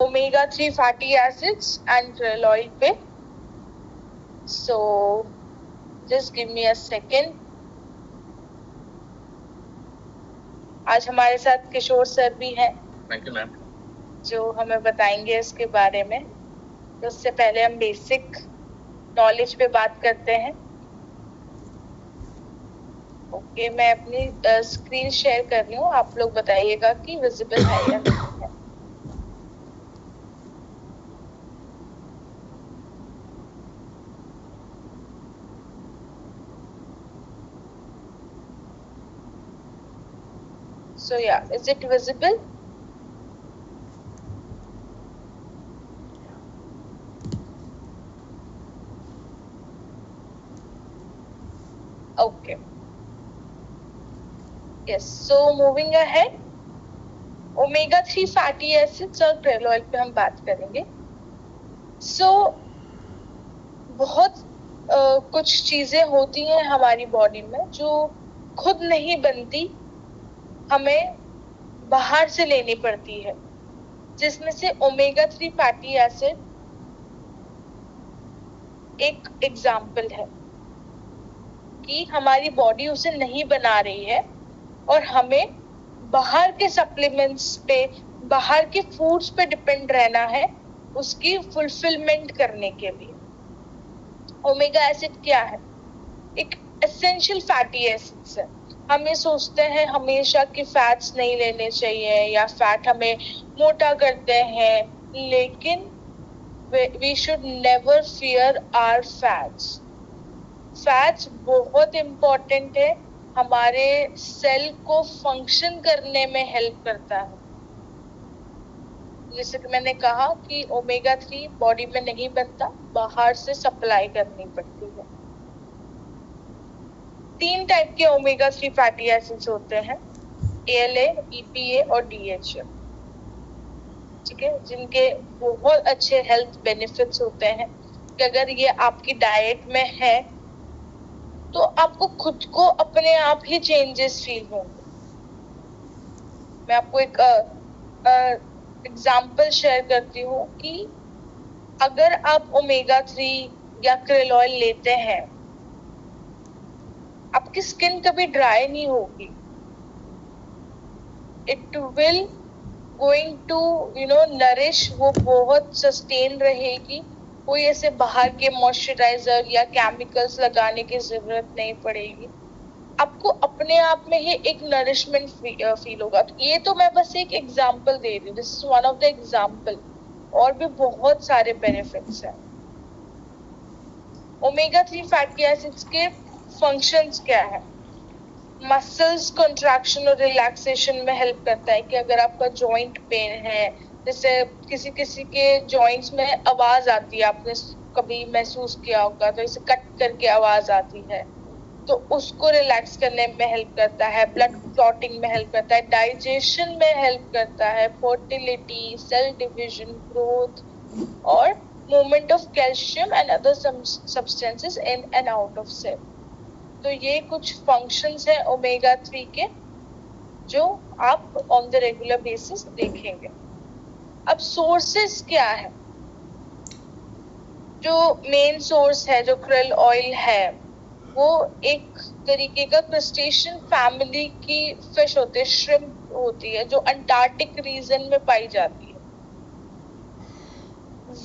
omega-3 fatty acids and krill oil पे. So just give me a second. आज हमारे साथ किशोर सर भी हैं. Thank you ma'am. जो हमें बताएंगे इसके बारे में. तो उससे पहले हम बेसिक नॉलेज पे बात करते हैं. ओके, मैं अपनी स्क्रीन शेयर कर रही हूँ. आप लोग बताइएगा कि विजिबल है या नहीं है. So yeah, is it visible? Okay. Yes. So moving ahead, omega-3 fatty acids और krill oil पे हम बात करेंगे. So बहुत कुछ चीजें होती हैं हमारी बॉडी में जो खुद नहीं बनती, हमें बाहर से लेनी पड़ती है, जिसमें से omega-3 fatty acid एक एग्जाम्पल है कि हमारी बॉडी उसे नहीं बना रही है और हमें बाहर के सप्लीमेंट्स पे, बाहर के फूड्स पे डिपेंड रहना है उसकी फुलफिलमेंट करने के लिए. ओमेगा एसिड क्या है? एक एसेंशियल फैटी एसिड्स है. हम ये सोचते हैं हमेशा कि फैट्स नहीं लेने चाहिए या फैट हमें मोटा करते हैं, लेकिन we should never fear our fats. Fats बहुत इम्पोर्टेंट है, हमारे सेल को फंक्शन करने में हेल्प करता है. जैसे कि मैंने कहा कि omega-3 बॉडी में नहीं बनता, बाहर से सप्लाई करनी पड़ती है. 3 टाइप के omega-3 फैटी एसिड्स होते हैं, ALA, EPA और DHA. ठीक है, जिनके बहुत अच्छे हेल्थ बेनिफिट्स होते हैं कि अगर ये आपकी डाइट में है तो आपको खुद को अपने आप ही चेंजेस फील होंगे. मैं आपको एक एग्जाम्पल शेयर करती हूँ कि अगर आप omega-3 या krill ऑयल लेते हैं, आपकी स्किन कभी ड्राई नहीं होगी. It will going to nourish, वो बहुत सस्टेन रहेगी. कोई ऐसे बाहर के मॉइस्चराइजर या केमिकल्स लगाने की जरूरत नहीं पड़ेगी. आपको अपने आप में ही एक नरिशमेंट फील होगा. तो ये तो मैं बस एक एग्जांपल दे रही हूँ, this is one of the example. और भी बहुत सारे बेनिफिट्स हैं. omega-3 फैटी एसिड्स के फंक्शंस क्या है? मसल्स कंट्रैक्शन और रिलैक्सेशन में हेल्प करता है कि अगर आपका जॉइंट पेन है, जैसे किसी किसी के जॉइंट्स में आवाज आती है, आपने कभी महसूस किया होगा, तो इसे कट करके आवाज आती है, तो उसको रिलैक्स करने में हेल्प करता है. ब्लड क्लॉटिंग में हेल्प करता है, डाइजेशन में हेल्प करता है, फर्टिलिटी, सेल डिवीजन, ग्रोथ और movement of calcium and other substances in and out of cell. तो ये कुछ फंक्शंस है omega-3 के जो आप ऑन द रेगुलर बेसिस देखेंगे. अब सोर्सेस क्या है? जो मेन सोर्स है, जो krill ऑयल है, वो एक तरीके का क्रस्टेशियन फैमिली की फिश होती है, श्रिम्प होती है, जो अंटार्कटिक रीजन में पाई जाती है.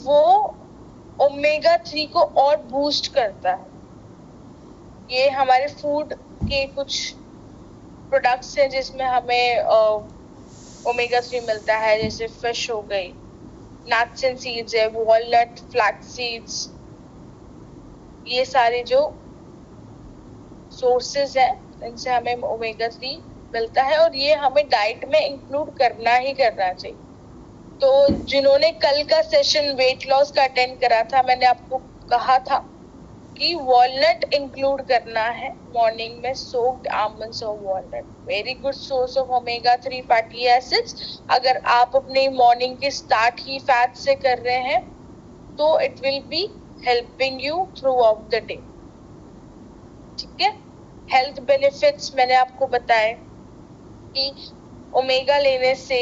वो omega-3 को और बूस्ट करता है. ये हमारे फूड के कुछ प्रोडक्ट्स हैं जिसमें हमें omega-3 मिलता है, जैसे फिश हो गई, नट्स एंड सीड्स है, वॉलनट, फ्लैक्स सीड्स. ये सारे जो सोर्सेज हैं, इनसे हमें omega-3 मिलता है और ये हमें डाइट में इंक्लूड करना ही करना चाहिए. तो जिन्होंने कल का सेशन वेट लॉस का अटेंड करा था, मैंने आपको कहा था कि वॉलनट इंक्लूड करना है मॉर्निंग में. सोक्ड आलमंड्स और walnut very good source of omega-3 fatty acids. अगर आप अपनी मॉर्निंग की स्टार्ट ही फैट से कर रहे हैं तो it will be helping you through out the day. ठीक है. हेल्थ बेनिफिट्स मैंने आपको बताए कि ओमेगा लेने से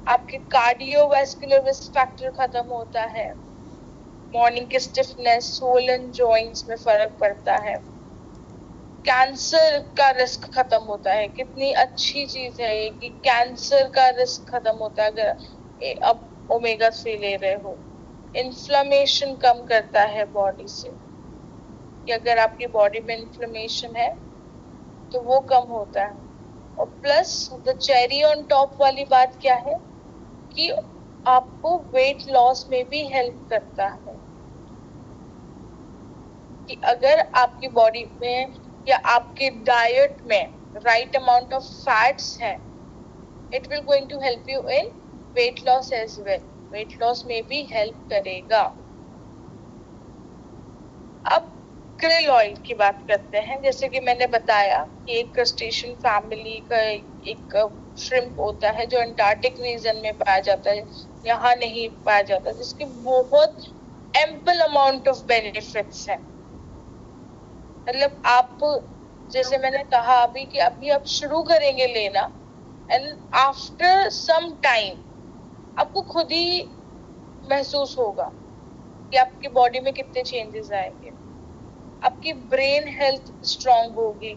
आपके कार्डियोवैस्कुलर रिस्क फैक्टर खत्म होता है, मॉर्निंग की स्टिफनेस, स्वोलन जॉइंट्स में फर्क पड़ता है, कैंसर का रिस्क खत्म होता है। कितनी अच्छी चीज है ये कि कैंसर का रिस्क खत्म होता है अगर अब ओमेगा 3 ले रहे हो। इन्फ्लेमेशन कम करता है बॉडी से, कि अगर आपकी बॉडी में इन्फ्लेमेशन है तो वो कम होता है। और plus the cherry on top वाली बात क्या है कि आपको वेट लॉस में भी हेल्प करता है, कि अगर आपकी बॉडी में या आपके डाइट में राइट अमाउंट ऑफ फैट्स है, it will going to help you in weight loss as well. Weight loss में भी हेल्प करेगा। अब krill ऑयल की बात करते हैं। जैसे कि मैंने बताया कि एक क्रस्टेशियन फैमिली का एक श्रिम्प होता है जो अंटार्कटिक रीजन में पाया जाता है, यहाँ नहीं पाया जाता, जिसके बहुत एम्पल अमाउंट ऑफ बेनिफिट्स हैं। मतलब आप, जैसे मैंने कहा अभी कि अभी आप शुरू करेंगे लेना, एंड आफ्टर सम टाइम आपको खुद ही महसूस होगा कि आपकी बॉडी में कितने चेंजेस आएंगे। आपकी ब्रेन हेल्थ स्ट्रांग होगी,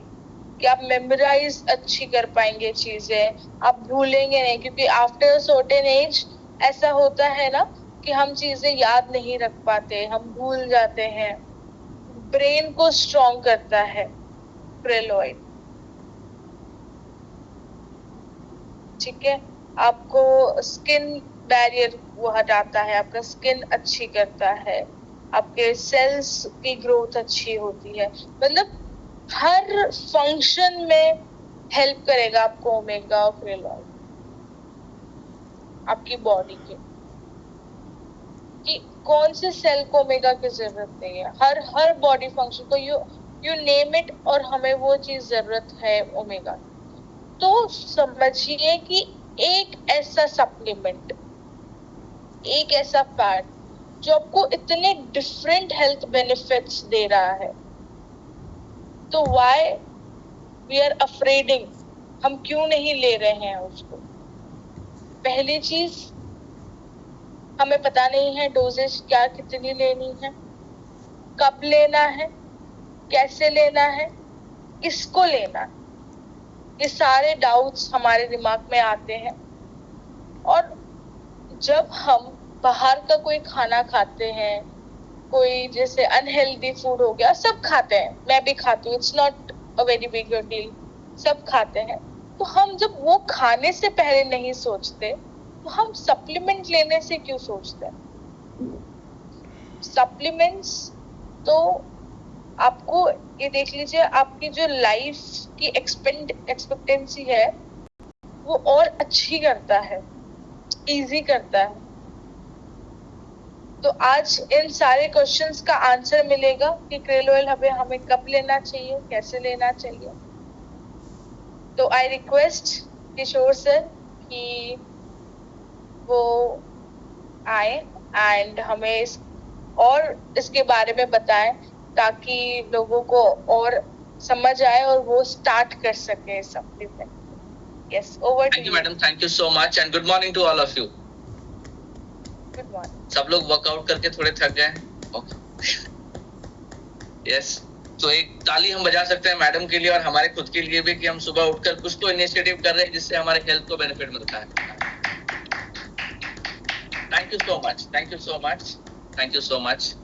कि आप मेमोराइज अच्छी कर पाएंगे चीजें, आप भूलेंगे नहीं, क्योंकि आफ्टर सर्टेन एज ऐसा होता है ना कि हम चीजें याद नहीं रख पाते, हम भूल जाते हैं। ब्रेन को स्ट्रांग करता है krill ऑयल, ठीक है। आपको स्किन बैरियर वो हटाता है, आपका स्किन अच्छी करता है, आपके सेल्स की ग्रोथ अच्छी होती है। मतलब हर फंक्शन में हेल्प करेगा आपको ओमेगा और krill ऑयल आपकी बॉडी के। कि कौन से सेल को ओमेगा की जरूरत नहीं है, हर बॉडी फंक्शन को, यू नेम इट, और हमें वो चीज जरूरत है ओमेगा। तो समझिए कि एक ऐसा सप्लीमेंट, एक ऐसा फैट जो आपको इतने डिफरेंट हेल्थ बेनिफिट्स दे रहा है, तो व्हाई वी आर अफ्रेडिंग, हम क्यों नहीं ले रहे हैं उसको। पहली चीज, हमें पता नहीं है डोजेज क्या कितनी लेनी है, कब लेना है, कैसे लेना है, किसको लेना है। ये सारे डाउट्स हमारे दिमाग में आते हैं। और जब हम बाहर का कोई खाना खाते हैं, कोई जैसे अनहेल्दी फूड हो गया, सब खाते हैं, मैं भी खाती हूँ, it's not a very big deal, सब खाते हैं। तो हम जब वो खाने से पहले नहीं सोचते, तो हम सप्लीमेंट लेने से क्यों सोचते हैं। सप्लीमेंट्स तो आपको ये देख लीजिए, आपकी जो लाइफ की एक्सपेक्टेंसी है वो और अच्छी करता है, इजी करता है। तो आज इन सारे क्वेश्चंस का आंसर मिलेगा कि krill ऑयल हमें कब लेना चाहिए, कैसे लेना चाहिए। तो आई रिक्वेस्ट किशोर सर कि वो आए एंड हमें और इसके बारे में बताएं, ताकि लोगों को और समझ आए और वो स्टार्ट कर सके supplement. Yes, over to you madam, thank you so much and good morning to all of you. Good morning. सब लोग वर्कआउट करके थोड़े थक गए? Okay, yes. तो एक ताली हम बजा सकते हैं मैडम के लिए और हमारे खुद के लिए भी, कि हम सुबह उठकर कुछ तो इनिशिएटिव कर रहे हैं जिससे हमारे हेल्थ को बेनिफिट मिलता है। Thank you so much, thank you so much, thank you so much.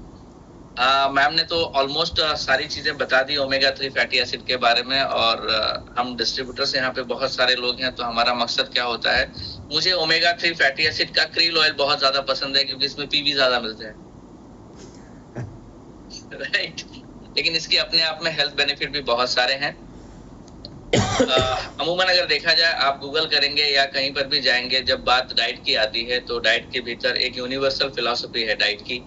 Ma'am ने तो ऑलमोस्ट सारी चीजें बता दी ओमेगा 3 फैटी एसिड के बारे में। और हम डिस्ट्रीब्यूटर्स यहाँ पे बहुत सारे लोग हैं, तो हमारा मकसद क्या होता है, मुझे ओमेगा 3 फैटी एसिड का krill ऑयल बहुत ज्यादा पसंद है, क्योंकि इसमें पीवी ज्यादा मिलते हैं, राइट। लेकिन इसके अपने आप में हेल्थ बेनिफिट भी बहुत सारे हैं। अमूमन अगर देखा जाए, आप गूगल करेंगे या कहीं पर भी जाएंगे, जब बात डाइट की आती है, तो डाइट के भीतर एक यूनिवर्सल फिलॉसफी है डाइट की,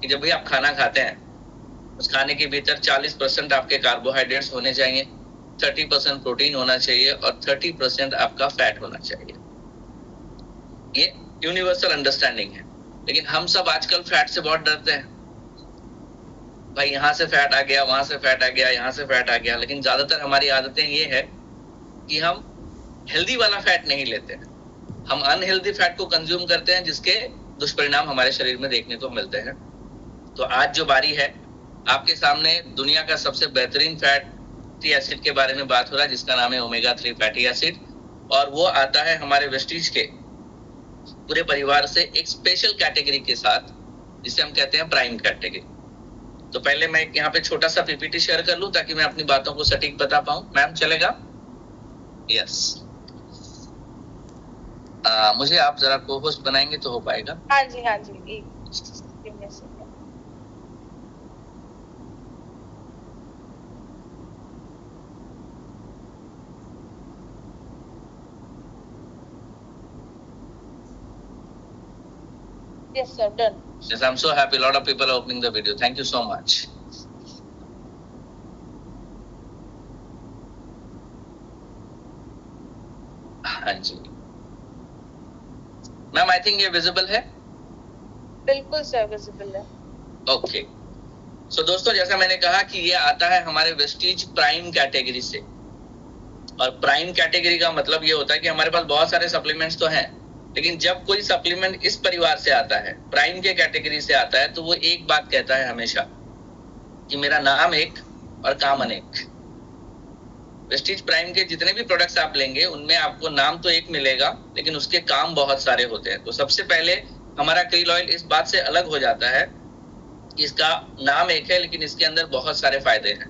कि जब भी आप खाना खाते हैं, उस खाने के भीतर 40% आपके कार्बोहाइड्रेट्स होने चाहिए, 30% प्रोटीन होना चाहिए और 30% आपका फैट होना चाहिए। ये यूनिवर्सल अंडरस्टैंडिंग है। लेकिन हम सब आजकल फैट से बहुत डरते हैं, भाई यहाँ से फैट आ गया, वहां से फैट आ गया, यहाँ से फैट आ गया। लेकिन ज्यादातर हमारी आदतें ये है कि हम हेल्दी वाला फैट नहीं लेते हैं, हम अनहेल्दी फैट को कंज्यूम करते हैं, जिसके दुष्परिणाम हमारे शरीर में देखने को मिलते हैं। तो आज जो बारी है, आपके सामने दुनिया का सबसे बेहतरीन फैटी एसिड के बारे में बात हो रहा है, जिसका नाम है ओमेगा 3 फैटी एसिड, और वो आता है हमारे वेस्टीज के पूरे परिवार से एक स्पेशल कैटेगरी के साथ, जिसे हम कहते हैं प्राइम कैटेगरी। तो पहले मैं यहाँ पे छोटा सा पीपीटी शेयर कर लूं ताकि मैं अपनी बातों को सटीक बता पाऊं। मैम चलेगा? यस। मुझे आप जरा को होस्ट बनाएंगे तो हो पाएगा? हाँ जी, हाँ जी। Yes, sir. Done. Yes, I'm so happy. A lot of people are opening the video. Thank you so much. हाँ जी मैम, आई थिंक ये विजिबल है? बिल्कुल सर, विजिबल है। ओके। सो दोस्तों, जैसा मैंने कहा कि ये आता है हमारे वेस्टीज प्राइम कैटेगरी से, और प्राइम कैटेगरी का मतलब ये होता है कि हमारे पास बहुत सारे सप्लीमेंट्स तो हैं, लेकिन जब कोई सप्लीमेंट इस परिवार से आता है, प्राइम के कैटेगरी से आता है, तो वो एक बात कहता है हमेशा कि मेरा नाम एक और काम अनेक। वेस्टीज प्राइम के जितने भी प्रोडक्ट्स आप लेंगे, उनमें आपको नाम तो एक मिलेगा, लेकिन उसके काम बहुत सारे होते हैं। तो सबसे पहले हमारा क्रील ऑयल इस बात से अलग हो जाता है कि इसका नाम एक है, लेकिन इसके अंदर बहुत सारे फायदे हैं।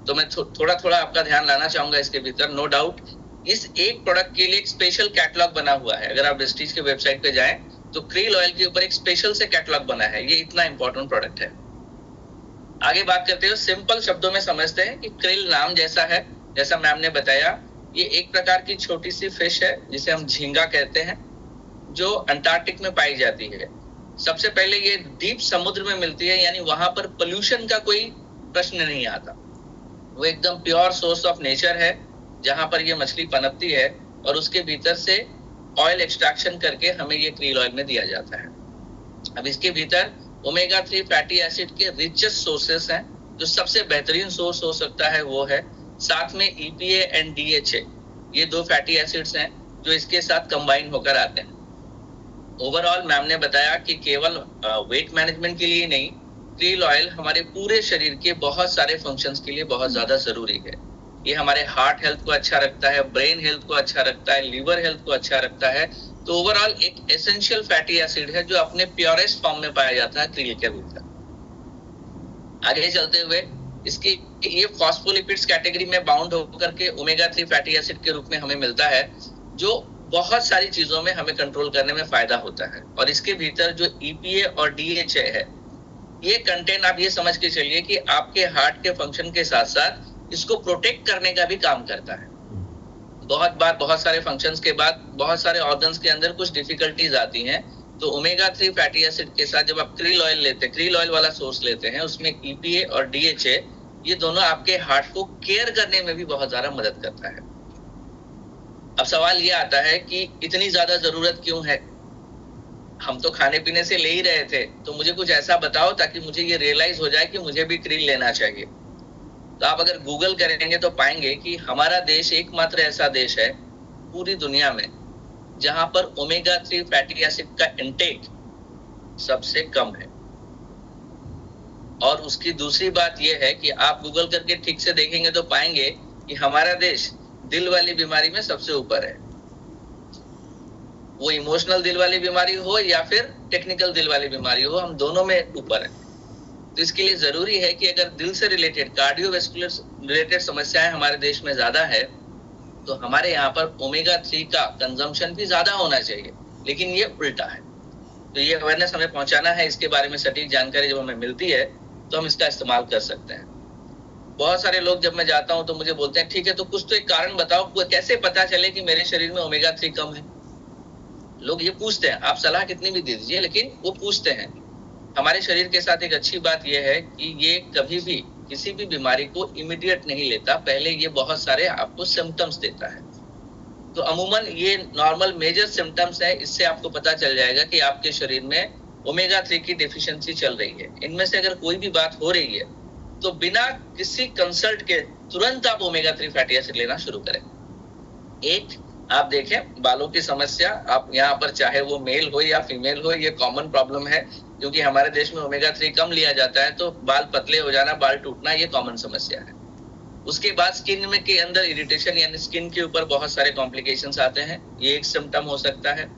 तो मैं थोड़ा थोड़ा आपका ध्यान लाना चाहूंगा इसके भीतर। नो डाउट इस एक प्रोडक्ट के लिए एक स्पेशल कैटलॉग बना हुआ है। अगर आप वेस्टीज के वेबसाइट पे जाएं तो क्रील ऑयल के ऊपर एक स्पेशल से कैटलॉग बना है। ये इतना इंपॉर्टेंट प्रोडक्ट है। आगे बात करते हैं, सिंपल शब्दों में समझते हैं कि क्रिल नाम जैसा है, जैसा मैम ने बताया, ये एक प्रकार की छोटी सी फिश है जिसे हम झींगा कहते हैं, जो अंटार्कटिक में पाई जाती है। सबसे पहले ये डीप समुद्र में मिलती है, यानी वहां पर पोल्यूशन का कोई प्रश्न नहीं आता। वो एकदम प्योर सोर्स ऑफ नेचर है जहां पर ये मछली पनपती है, और उसके भीतर से ऑयल एक्सट्रैक्शन करके हमें ये क्रील ऑयल में दिया जाता है। अब इसके भीतर ओमेगा 3 फैटी एसिड के रिचेस्ट सोर्सेस हैं। जो सबसे बेहतरीन सोर्स हो सकता है वो है, साथ में EPA एंड DHA, ये दो फैटी एसिड्स हैं जो इसके साथ कंबाइन होकर आते हैं। ओवरऑल मैम ने बताया कि केवल वेट मैनेजमेंट के लिए नहीं, क्रील ऑयल हमारे पूरे शरीर के बहुत सारे फंक्शंस के लिए बहुत ज्यादा जरूरी है। ये हमारे हार्ट हेल्थ को अच्छा रखता है, ब्रेन हेल्थ को अच्छा रखता है, लीवर हेल्थ को अच्छा रखता है। तो ओवरऑल एक एसेंशियल फैटी एसिड है जो अपने प्योरेस्ट फॉर्म में पाया जाता है क्रील के भीतर। आगे चलते हुए, इसकी ये फॉस्फोलिपिड्स कैटेगरी में बाउंड होकर के ओमेगा 3 फैटी एसिड के रूप में हमें मिलता है, जो बहुत सारी चीजों में हमें कंट्रोल करने में फायदा होता है। और इसके भीतर जो EPA और DHA है, ये कंटेंट आप ये समझ के चलिए कि आपके हार्ट के फंक्शन के साथ साथ इसको प्रोटेक्ट करने का भी काम करता है। बहुत बार बहुत सारे फंक्शंस के बाद बहुत सारे ऑर्गन्स के अंदर कुछ डिफिकल्टीज आती हैं, तो ओमेगा 3 फैटी एसिड के साथ जब आप क्रील ऑयल लेते हैं, क्रील ऑयल वाला सोर्स लेते हैं, उसमें EPA और DHA, ये दोनों आपके हार्ट को केयर करने में भी बहुत ज्यादा मदद करता है। अब सवाल ये आता है कि इतनी ज्यादा जरूरत क्यों है? हम तो खाने पीने से ले ही रहे थे, तो मुझे कुछ ऐसा बताओ ताकि मुझे ये रियलाइज हो जाए कि मुझे भी क्रील लेना चाहिए। तो आप अगर गूगल करेंगे तो पाएंगे कि हमारा देश एकमात्र ऐसा देश है पूरी दुनिया में जहां पर ओमेगा 3 फैटी एसिड का इंटेक सबसे कम है। और उसकी दूसरी बात यह है कि आप गूगल करके ठीक से देखेंगे तो पाएंगे कि हमारा देश दिल वाली बीमारी में सबसे ऊपर है। वो इमोशनल दिल वाली बीमारी हो या फिर टेक्निकल दिल वाली बीमारी हो, हम दोनों में ऊपर है। तो इसके लिए जरूरी है कि अगर दिल से रिलेटेड, कार्डियोवैस्कुलर रिलेटेड समस्याएं हमारे देश में ज्यादा है, तो हमारे यहाँ पर ओमेगा 3 का कंजम्पशन भी ज्यादा होना चाहिए, लेकिन ये उल्टा है। तो ये अवेयरनेस हमें पहुंचाना है। इसके बारे में सटीक जानकारी जब हमें मिलती है तो हम इसका इस्तेमाल कर सकते हैं। बहुत सारे लोग जब मैं जाता हूं तो मुझे बोलते हैं, ठीक है तो कुछ तो एक कारण बताओ, कैसे पता चले कि मेरे शरीर में ओमेगा 3 कम है। लोग ये पूछते हैं, आप सलाह कितनी भी दे दीजिए, लेकिन वो पूछते हैं। हमारे शरीर के साथ एक अच्छी बात यह है कि ये कभी भी किसी भी बीमारी को इमीडिएट नहीं लेता, पहले ये बहुत सारे आपको सिम्टम्स देता है। तो अमूमन ये नॉर्मल मेजर सिम्टम्स है, इससे आपको पता चल जाएगा कि आपके शरीर में ओमेगा 3 की डेफिशिएंसी चल रही है। इनमें से अगर कोई भी बात हो रही है तो बिना किसी कंसल्ट के तुरंत आप ओमेगा 3 फैटी एसिड लेना शुरू करें। एक आप देखें बालों की समस्या, आप यहाँ पर चाहे वो मेल हो या फीमेल हो, ये कॉमन प्रॉब्लम है, क्योंकि हमारे देश में ओमेगा 3 कम लिया जाता है, तो बाल पतले हो जाना, बाल टूटना, ये कॉमन समस्या है। उसके बाद स्किन में के अंदर इरिटेशन, यानी स्किन के ऊपर बहुत सारे कॉम्प्लिकेशंस आते हैं, ये एक सिम्टम हो सकता है।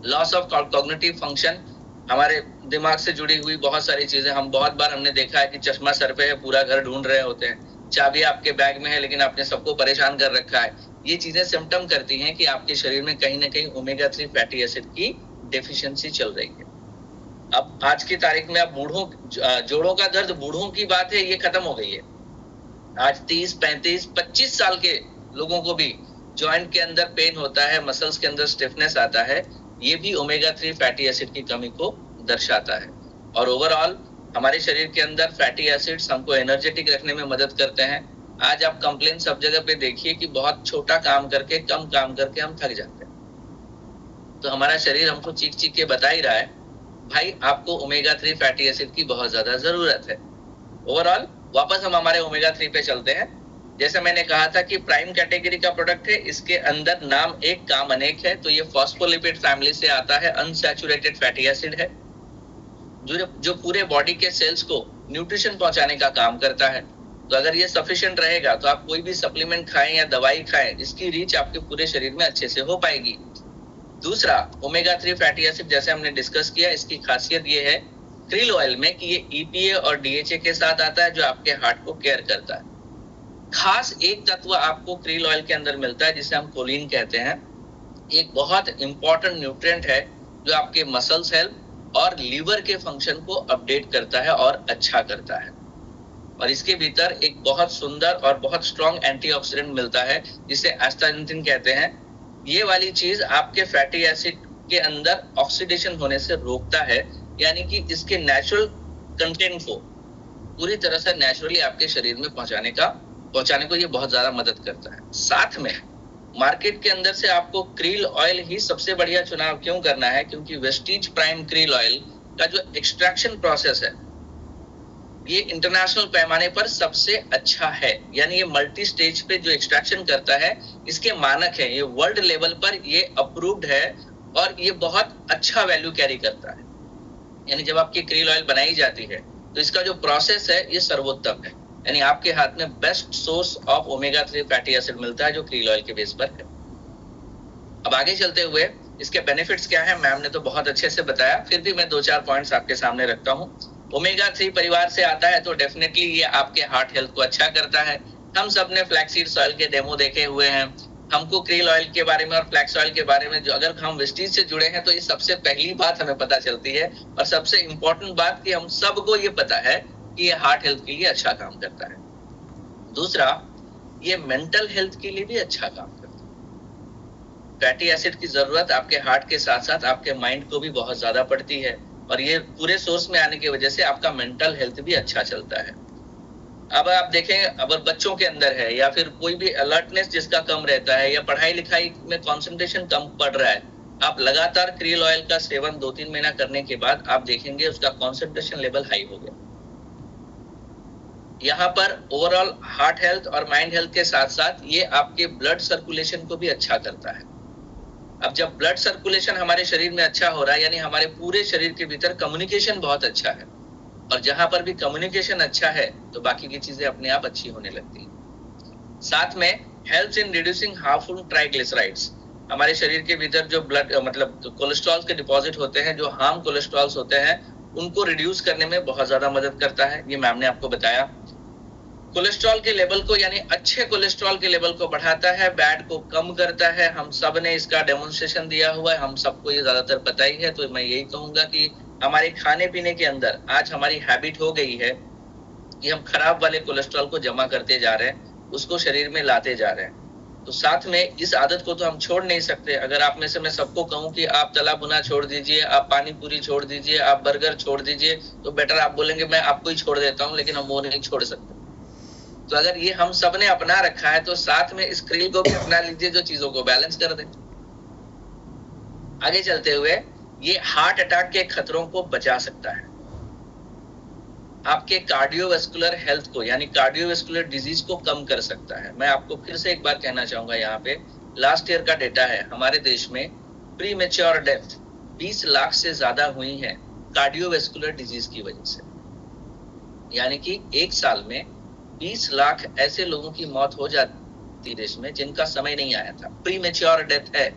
लॉस ऑफ कॉग्निटिव फंक्शन, हमारे दिमाग से जुड़ी हुई बहुत सारी चीजें, हम बहुत बार हमने देखा है कि चश्मा सर पे है, पूरा घर ढूंढ रहे होते हैं, चाबी आपके बैग में है लेकिन आपने सबको परेशान कर रखा है। ये चीजें सिम्टम करती हैं कि आपके शरीर में कहीं ना कहीं ओमेगा 3 फैटी एसिड की डेफिशिएंसी चल रही है। अब आज की तारीख में अब जोड़ों का दर्द, बूढ़ों की बात है, ये खत्म हो गई है। आज 30, 35, 25 साल के लोगों को भी जॉइंट के अंदर पेन होता है, मसल्स के अंदर स्टिफनेस आता है, ये भी ओमेगा 3 फैटी एसिड की कमी को दर्शाता है। और ओवरऑल हमारे शरीर के अंदर फैटी एसिड्स हमको एनर्जेटिक रखने में मदद करते हैं। आज आप कंप्लेन सब जगह पे देखिए कि बहुत छोटा काम करके, कम काम करके हम थक जाते हैं। तो हमारा शरीर हमको चीख चीख के बता ही रहा है, भाई आपको ओमेगा 3 फैटी एसिड की बहुत ज्यादा जरूरत है। ओवरऑल वापस हम हमारे ओमेगा 3 पे चलते हैं। जैसे मैंने कहा था कि प्राइम कैटेगरी का प्रोडक्ट है, इसके अंदर नाम एक काम अनेक है, तो ये फॉस्फोलिपिड फैमिली से आता है, अनसैचुरेटेड फैटी एसिड है, जो पूरे बॉडी के सेल्स को न्यूट्रिशन पहुंचाने का काम करता है। तो अगर ये सफिशिएंट रहेगा तो आप कोई भी सप्लीमेंट खाएं या दवाई खाएं, इसकी रीच आपके पूरे शरीर में अच्छे से हो पाएगी। दूसरा, ओमेगा 3 फैटी एसिड जैसे हमने डिस्कस किया, इसकी खासियत ये है क्रिल ऑयल में कि ये EPA और DHA के साथ आता है, जो आपके हार्ट को केयर करता है। खास एक तत्व आपको क्रिल ऑयल के अंदर मिलता है जिसे हम कोलिन कहते हैं। एक बहुत इंपॉर्टेंट न्यूट्रिएंट है जो आपके मसल्स हेल्थ और लीवर के फंक्शन को अपडेट करता है और अच्छा करता है। और इसके भीतर एक बहुत सुंदर और बहुत स्ट्रॉन्ग एंटीऑक्सीडेंट मिलता है जिसे एस्टाग्लैंडिन कहते हैं। ये वाली चीज आपके फैटी एसिड के अंदर ऑक्सीडेशन होने से रोकता है, यानी कि इसके नेचुरल कंटेंट को पूरी तरह से नेचुरली आपके शरीर में पहुंचाने को ये बहुत ज्यादा मदद करता है। साथ में मार्केट के अंदर से आपको क्रील ऑयल ही सबसे बढ़िया चुनाव क्यों करना है, क्योंकि वेस्टीज प्राइम क्रील ऑयल का जो एक्सट्रैक्शन प्रोसेस है ये इंटरनेशनल पैमाने पर सबसे अच्छा है। यानी ये मल्टी स्टेज पे जो एक्सट्रैक्शन करता है, इसके मानक है, ये वर्ल्ड लेवल पर ये अप्रूव्ड है और ये बहुत अच्छा वैल्यू कैरी करता है। यानी जब आपकी क्रील ऑयल बनाई जाती है तो इसका जो प्रोसेस है ये सर्वोत्तम है, यानी आपके हाथ में best source of omega 3 fatty acid मिलता है जो क्रील ऑयल के बेस पर है। अब आगे चलते हुए इसके बेनिफिट्स क्या है, मैम ने तो बहुत अच्छे से बताया, फिर भी मैं 2-4 पॉइंट्स आपके सामने रखता हूँ। ओमेगा 3 परिवार से आता है तो डेफिनेटली ये आपके हार्ट हेल्थ को अच्छा करता है। हम सब ने फ्लैक्सीड ऑयल के डेमो देखे हुए हैं, हमको क्रील ऑयल के बारे में और फ्लैक्स ऑयल के बारे में, जो अगर हम वेस्टीज से जुड़े हैं तो ये सबसे पहली बात हमें पता चलती है, और सबसे इंपॉर्टेंट बात कि हम सबको ये पता है कि ये हार्ट हेल्थ के लिए अच्छा काम करता है। दूसरा, ये मेंटल हेल्थ के लिए भी अच्छा काम करता है। फैटी एसिड की जरूरत आपके हार्ट के साथ साथ आपके माइंड को भी बहुत ज्यादा पड़ती है, और ये पूरे सोर्स में आने की वजह से आपका मेंटल हेल्थ भी अच्छा चलता है। अब आप देखें, अगर बच्चों के अंदर है या फिर कोई भी अलर्टनेस जिसका कम रहता है या पढ़ाई लिखाई में कंसंट्रेशन कम पड़ रहा है, आप लगातार क्रील ऑयल का सेवन 2-3 महीना करने के बाद आप देखेंगे उसका कंसंट्रेशन लेवल हाई हो गया। यहाँ पर ओवरऑल हार्ट हेल्थ और माइंड हेल्थ के साथ साथ ये आपके ब्लड सर्कुलेशन को भी अच्छा करता है। अब जब ब्लड सर्कुलेशन हमारे शरीर में अच्छा हो रहा है, यानी हमारे पूरे शरीर के भीतर कम्युनिकेशन बहुत अच्छा है, और जहां पर भी कम्युनिकेशन अच्छा है तो बाकी की चीजें अपने आप अच्छी होने लगती हैं। साथ में helps in reducing harmful triglycerides, हमारे शरीर के भीतर जो ब्लड कोलेस्ट्रॉल के डिपॉजिट होते हैं, जो हार्म कोलेस्ट्रॉल्स होते हैं, उनको रिड्यूस करने में बहुत ज्यादा मदद करता है। ये मैम ने आपको बताया। कोलेस्ट्रॉल के लेवल को, यानी अच्छे कोलेस्ट्रॉल के लेवल को बढ़ाता है, बैड को कम करता है। हम सब ने इसका डेमोन्स्ट्रेशन दिया हुआ है, हम सबको ये ज्यादातर पता ही है। तो मैं यही कहूंगा कि हमारे खाने पीने के अंदर आज हमारी हैबिट हो गई है कि हम खराब वाले कोलेस्ट्रॉल को जमा करते जा रहे हैं, उसको शरीर में लाते जा रहे हैं। तो साथ में इस आदत को तो हम छोड़ नहीं सकते। अगर आप में से मैं सबको कहूं कि आप तला भुना छोड़ दीजिए, आप पानी पूरी छोड़ दीजिए, आप बर्गर छोड़ दीजिए, तो बेटर आप बोलेंगे मैं आपको ही छोड़ देता हूं, लेकिन हम वो नहीं छोड़ सकते। तो अगर ये हम सब ने अपना रखा है तो साथ में इस क्रील को भी अपना लीजिए जो चीजों को बैलेंस कर दे। आगे चलते हुए, ये हार्ट अटैक के खतरों को बचा सकता है, आपके कार्डियोवैस्कुलर हेल्थ को, यानी कार्डियोवैस्कुलर डिजीज को कम कर सकता है। मैं आपको फिर से एक बार कहना चाहूंगा यहाँ पे लास्ट ईयर का डेटा है, हमारे देश में प्री मैच्योर डेथ 20 लाख से ज्यादा हुई है कार्डियोवैस्कुलर डिजीज की वजह से। यानी कि एक साल में 20 लाख ऐसे लोगों की मौत हो जाती है देश में जिनका समय नहीं आया था, प्री मैच्योर डेथ है।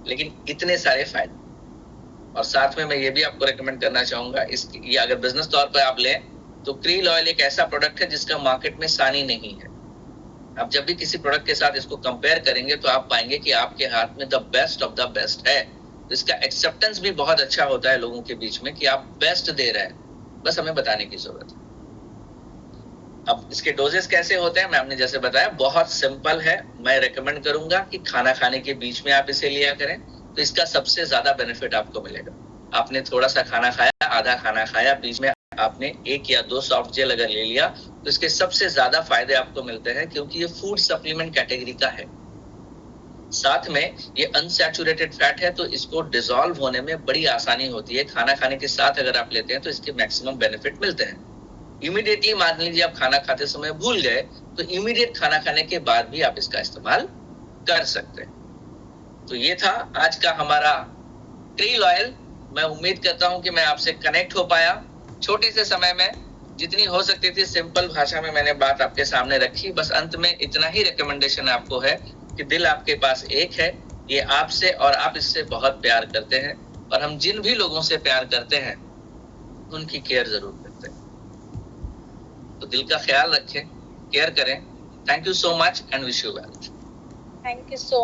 लेकिन इतने सारे फायदे, और साथ में मैं ये भी आपको रेकमेंड करना चाहूंगा, ये अगर बिजनेस तौर पर आप लें तो क्रील ऑयल एक ऐसा प्रोडक्ट है जिसका मार्केट में सानी नहीं है। आप जब भी किसी प्रोडक्ट के साथ इसको कंपेयर करेंगे तो आप पाएंगे कि आपके हाथ में the best of the best है। तो इसका एक्सेप्टेंस भी बहुत अच्छा होता है लोगों के बीच में कि आप बेस्ट दे रहे हैं, बस हमें बताने की जरूरत है। अब इसके डोजेस कैसे होते हैं, मैं आपने जैसे बताया बहुत सिंपल है। मैं रेकमेंड करूंगा कि खाना खाने के बीच में आप इसे लिया करें, तो इसका सबसे ज्यादा बेनिफिट आपको मिलेगा। आपने थोड़ा सा खाना खाया, आधा खाना खाया, बीच में आपने 1 या 2 सॉफ्ट जेल अगर ले लिया तो इसके सबसे ज्यादा फायदे आपको मिलते हैं, क्योंकि ये फूड सप्लीमेंट कैटेगरी का है। साथ में ये अनसैचुरेटेड फैट है, तो इसको डिसॉल्व होने में बड़ी आसानी होती है। खाना खाने के साथ अगर आप लेते हैं तो इसके मैक्सिमम बेनिफिट मिलते हैं। इमीडिएटली मान लीजिए आप खाना खाते समय भूल गए, तो इमीडिएट खाना खाने के बाद भी आप इसका इस्तेमाल कर सकते हैं। तो ये था आज का हमारा क्रील ऑयल। मैं उम्मीद करता हूं कि मैं आपसे कनेक्ट हो पाया। छोटे से समय में जितनी हो सकती थी सिंपल भाषा में मैंने बात आपके सामने रखी। बस अंत में इतना ही रिकमेंडेशन आपको है कि दिल आपके पास एक है, ये आपसे और आप इससे बहुत प्यार करते हैं, और हम जिन भी लोगों से प्यार करते हैं उनकी केयर जरूर करते हैं। तो दिल का ख्याल रखें, केयर करें। Thank you so much and wish you well. Thank you so